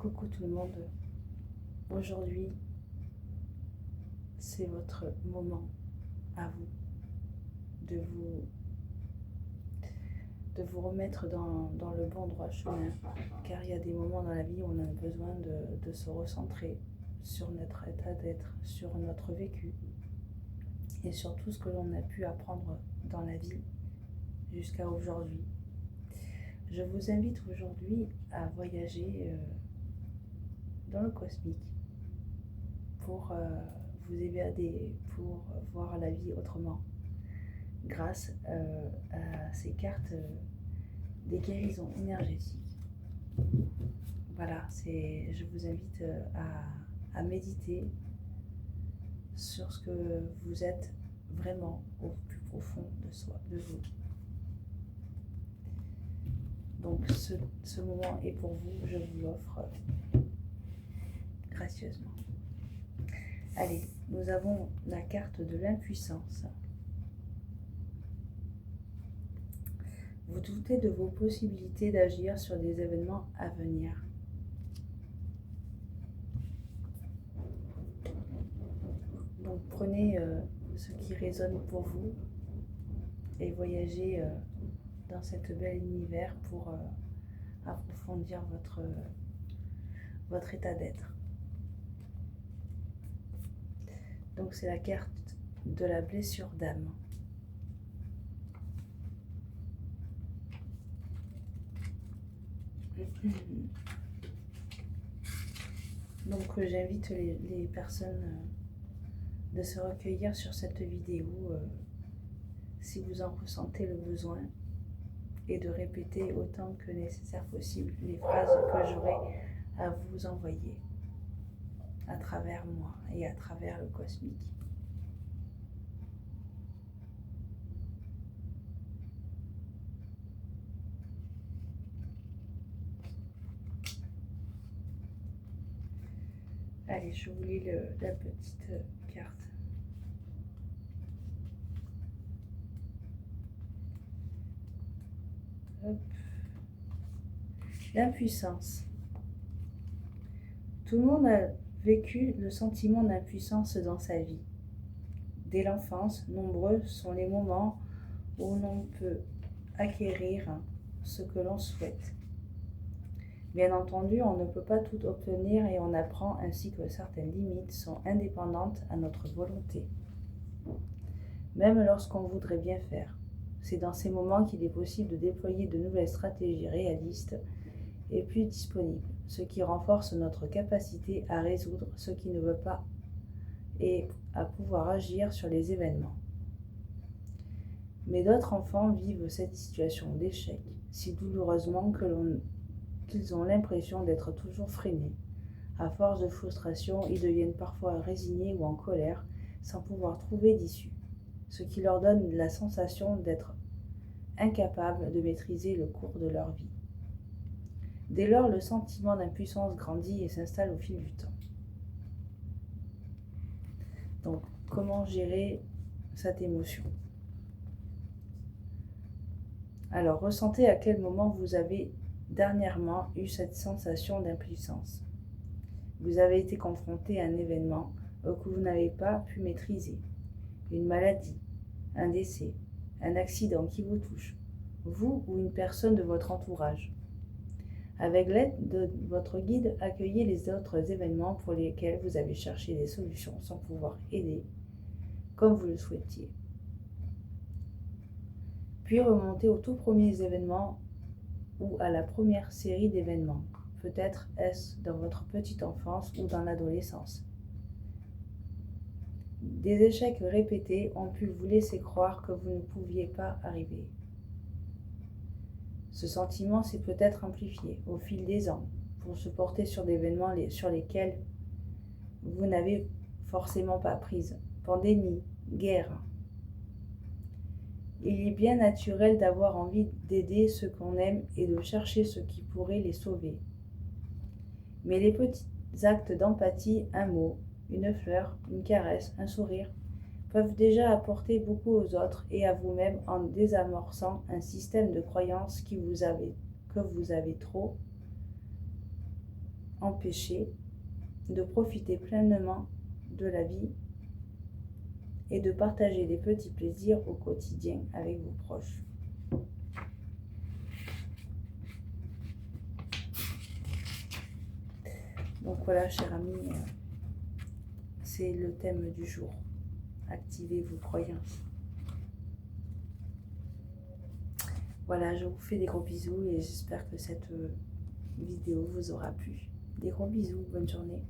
Coucou tout le monde, aujourd'hui c'est votre moment à vous de vous, de vous remettre dans le bon droit chemin, car il y a des moments dans la vie où on a besoin de se recentrer sur notre état d'être, sur notre vécu et sur tout ce que l'on a pu apprendre dans la vie jusqu'à aujourd'hui. Je vous invite aujourd'hui à voyager dans le cosmique pour vous évader, pour voir la vie autrement, grâce à ces cartes des guérisons énergétiques. Voilà, je vous invite à méditer sur ce que vous êtes vraiment au plus profond de soi, de vous. Donc ce moment est pour vous, je vous l'offre gracieusement. Allez, nous avons la carte de l'impuissance. Vous doutez de vos possibilités d'agir sur des événements à venir. Donc prenez ce qui résonne pour vous et voyagez dans cet bel univers pour approfondir votre état d'être. Donc c'est la carte de la blessure d'âme. Donc j'invite les personnes de se recueillir sur cette vidéo si vous en ressentez le besoin et de répéter autant que nécessaire possible les phrases que j'aurai à vous envoyer à travers moi et à travers le cosmique. Allez, je vous lis la petite carte. Hop. L'impuissance. Tout le monde a vécu le sentiment d'impuissance dans sa vie. Dès l'enfance, nombreux sont les moments où l'on peut acquérir ce que l'on souhaite. Bien entendu, on ne peut pas tout obtenir et on apprend ainsi que certaines limites sont indépendantes à notre volonté. Même lorsqu'on voudrait bien faire, c'est dans ces moments qu'il est possible de déployer de nouvelles stratégies réalistes et plus disponibles, ce qui renforce notre capacité à résoudre ce qui ne veut pas et à pouvoir agir sur les événements. Mais d'autres enfants vivent cette situation d'échec si douloureusement qu'ils ont l'impression d'être toujours freinés. À force de frustration, ils deviennent parfois résignés ou en colère sans pouvoir trouver d'issue, ce qui leur donne la sensation d'être incapables de maîtriser le cours de leur vie. Dès lors, le sentiment d'impuissance grandit et s'installe au fil du temps. Donc, comment gérer cette émotion ? Alors, ressentez à quel moment vous avez dernièrement eu cette sensation d'impuissance. Vous avez été confronté à un événement que vous n'avez pas pu maîtriser, une maladie, un décès, un accident qui vous touche, vous ou une personne de votre entourage. Avec l'aide de votre guide, accueillez les autres événements pour lesquels vous avez cherché des solutions sans pouvoir aider comme vous le souhaitiez. Puis remontez aux tout premiers événements ou à la première série d'événements. Peut-être est-ce dans votre petite enfance ou dans l'adolescence. Des échecs répétés ont pu vous laisser croire que vous ne pouviez pas arriver. Ce sentiment s'est peut-être amplifié au fil des ans pour se porter sur des événements sur lesquels vous n'avez forcément pas prise. Pandémie, guerre. Il est bien naturel d'avoir envie d'aider ceux qu'on aime et de chercher ce qui pourrait les sauver. Mais les petits actes d'empathie, un mot, une fleur, une caresse, un sourire, peuvent déjà apporter beaucoup aux autres et à vous-même en désamorçant un système de croyances que vous avez trop empêcher de profiter pleinement de la vie et de partager des petits plaisirs au quotidien avec vos proches. Donc voilà, cher ami, c'est le thème du jour. Activez vos croyances. Voilà, je vous fais des gros bisous et j'espère que cette vidéo vous aura plu. Des gros bisous, bonne journée.